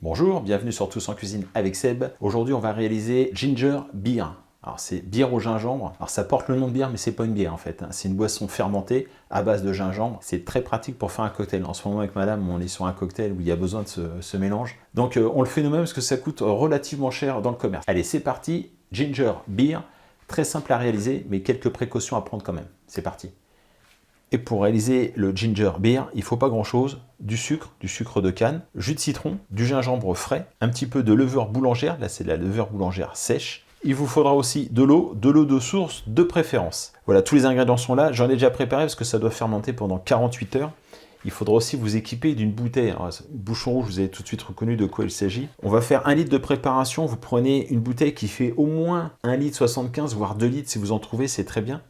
Bonjour, bienvenue sur Tous en Cuisine avec Seb. Aujourd'hui, on va réaliser Ginger Beer. Alors, c'est bière au gingembre. Alors, ça porte le nom de bière, mais c'est pas une bière en fait. C'est une boisson fermentée à base de gingembre. C'est très pratique pour faire un cocktail. En ce moment, avec madame, on est sur un cocktail où il y a besoin de ce mélange. Donc, on le fait nous-mêmes parce que ça coûte relativement cher dans le commerce. Allez, c'est parti. Ginger Beer. Très simple à réaliser, mais quelques précautions à prendre quand même. C'est parti. Et pour réaliser le ginger beer, il ne faut pas grand chose, du sucre de canne, jus de citron, du gingembre frais, un petit peu de levure boulangère, là c'est de la levure boulangère sèche. Il vous faudra aussi de l'eau de source de préférence. Voilà, tous les ingrédients sont là, j'en ai déjà préparé parce que ça doit fermenter pendant 48 heures. Il faudra aussi vous équiper d'une bouteille. Alors, bouchon rouge, vous avez tout de suite reconnu de quoi il s'agit. On va faire 1 litre de préparation. Vous prenez une bouteille qui fait au moins 1 litre 75, voire 2 litres si vous en trouvez, c'est très bien.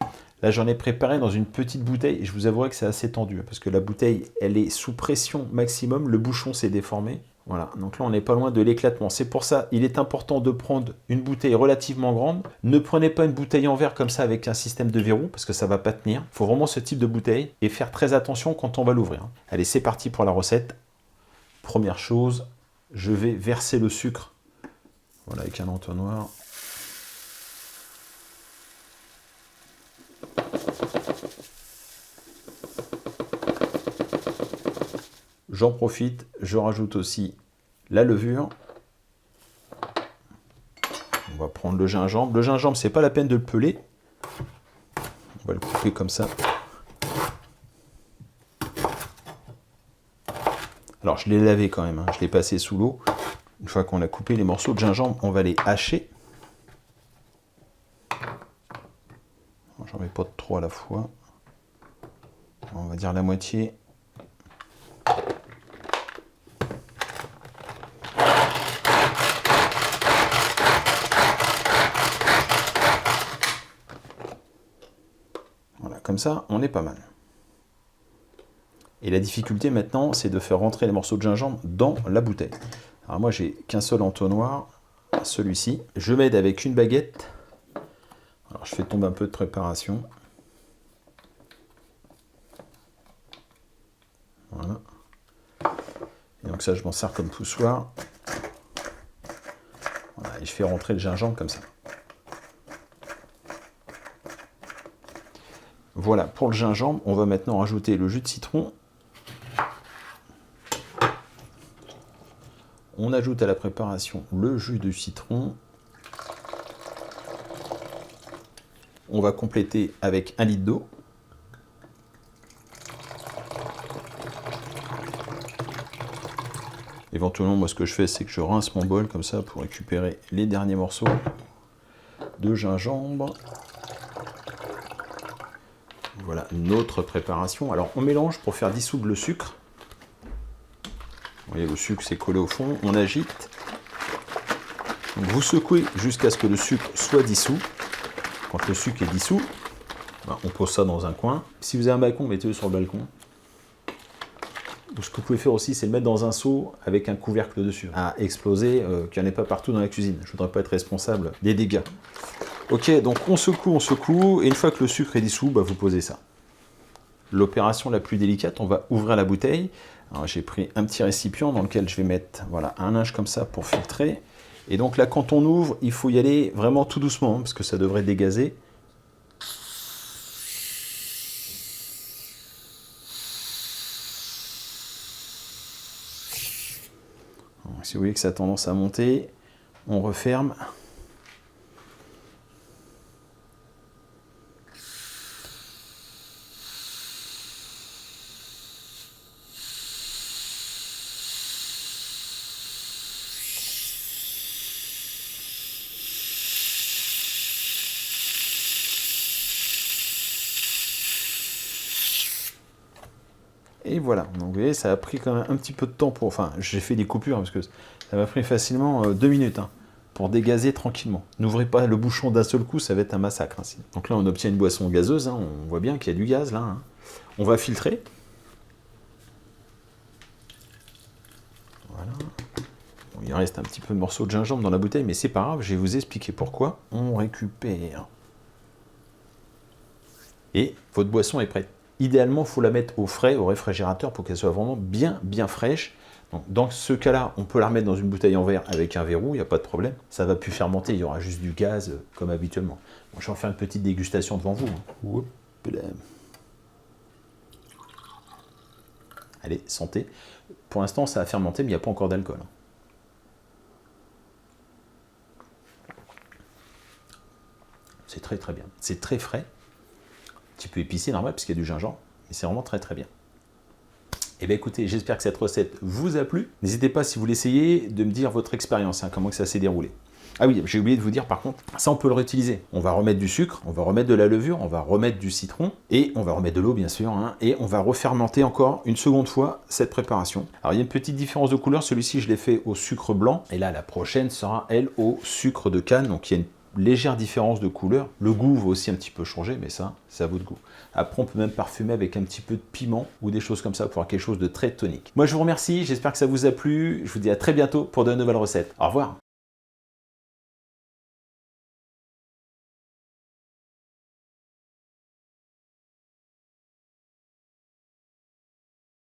Là, j'en ai préparé dans une petite bouteille et je vous avouerai que c'est assez tendu parce que la bouteille, elle est sous pression maximum. Le bouchon s'est déformé. Voilà, donc là, on n'est pas loin de l'éclatement. C'est pour ça, il est important de prendre une bouteille relativement grande. Ne prenez pas une bouteille en verre comme ça avec un système de verrou parce que ça ne va pas tenir. Il faut vraiment ce type de bouteille et faire très attention quand on va l'ouvrir. Allez, c'est parti pour la recette. Première chose, je vais verser le sucre. Voilà, avec un entonnoir. J'en profite, je rajoute aussi la levure. On va prendre le gingembre. Le gingembre, c'est pas la peine de le peler. On va le couper comme ça. Alors, je l'ai lavé quand même, hein. Je l'ai passé sous l'eau. Une fois qu'on a coupé les morceaux de gingembre, on va les hacher. J'en mets pas trop à la fois. On va dire la moitié. Voilà, comme ça, on est pas mal. Et la difficulté maintenant, c'est de faire rentrer les morceaux de gingembre dans la bouteille. Alors moi, j'ai qu'un seul entonnoir, celui-ci. Je m'aide avec une baguette. Alors je fais tomber un peu de préparation. Voilà. Et donc ça, je m'en sers comme poussoir. Voilà, et je fais rentrer le gingembre comme ça. Voilà, pour le gingembre, on va maintenant rajouter le jus de citron. On ajoute à la préparation le jus de citron. On va compléter avec 1 litre d'eau. Éventuellement, moi, ce que je fais, c'est que je rince mon bol comme ça pour récupérer les derniers morceaux de gingembre. Voilà notre préparation. Alors, on mélange pour faire dissoudre le sucre. Vous voyez, le sucre s'est collé au fond. On agite. Donc, vous secouez jusqu'à ce que le sucre soit dissous. Quand le sucre est dissous, on pose ça dans un coin. Si vous avez un balcon, mettez-le sur le balcon. Ce que vous pouvez faire aussi, c'est le mettre dans un seau avec un couvercle dessus. À exploser, qu'il n'y en ait pas partout dans la cuisine. Je ne voudrais pas être responsable des dégâts. Ok, donc on secoue, et une fois que le sucre est dissous, vous posez ça. L'opération la plus délicate, on va ouvrir la bouteille. J'ai pris un petit récipient dans lequel je vais mettre un linge comme ça pour filtrer. Et donc là, quand on ouvre, il faut y aller vraiment tout doucement, parce que ça devrait dégazer. Si vous voyez que ça a tendance à monter, on referme. Et voilà, donc vous voyez, ça a pris quand même un petit peu de temps pour... Enfin, j'ai fait des coupures, parce que ça m'a pris facilement 2 minutes pour dégazer tranquillement. N'ouvrez pas le bouchon d'un seul coup, ça va être un massacre. Donc là, on obtient une boisson gazeuse, on voit bien qu'il y a du gaz là. On va filtrer. Voilà. Bon, il reste un petit peu de morceaux de gingembre dans la bouteille, mais c'est pas grave, je vais vous expliquer pourquoi. On récupère. Et votre boisson est prête. Idéalement, il faut la mettre au frais, au réfrigérateur, pour qu'elle soit vraiment bien fraîche. Donc, dans ce cas-là, on peut la remettre dans une bouteille en verre avec un verrou, il n'y a pas de problème. Ça va plus fermenter, il y aura juste du gaz comme habituellement. Bon, je vais en faire une petite dégustation devant vous. Hein. Allez, santé. Pour l'instant, ça a fermenté, mais il n'y a pas encore d'alcool. C'est très très bien. C'est très frais. Un petit peu épicé, normal, parce qu'il y a du gingembre. Mais c'est vraiment très très bien. Eh bien écoutez, j'espère que cette recette vous a plu. N'hésitez pas, si vous l'essayez, de me dire votre expérience, hein, comment que ça s'est déroulé. Ah oui, j'ai oublié de vous dire par contre, ça on peut le réutiliser. On va remettre du sucre, on va remettre de la levure, on va remettre du citron, et on va remettre de l'eau bien sûr, hein, et on va refermenter encore une seconde fois cette préparation. Alors il y a une petite différence de couleur, celui-ci je l'ai fait au sucre blanc, et là la prochaine sera elle au sucre de canne, donc il y a une légère différence de couleur. Le goût va aussi un petit peu changer, mais ça, c'est à votre goût. Après, on peut même parfumer avec un petit peu de piment ou des choses comme ça pour avoir quelque chose de très tonique. Moi, je vous remercie, j'espère que ça vous a plu. Je vous dis à très bientôt pour de nouvelles recettes. Au revoir.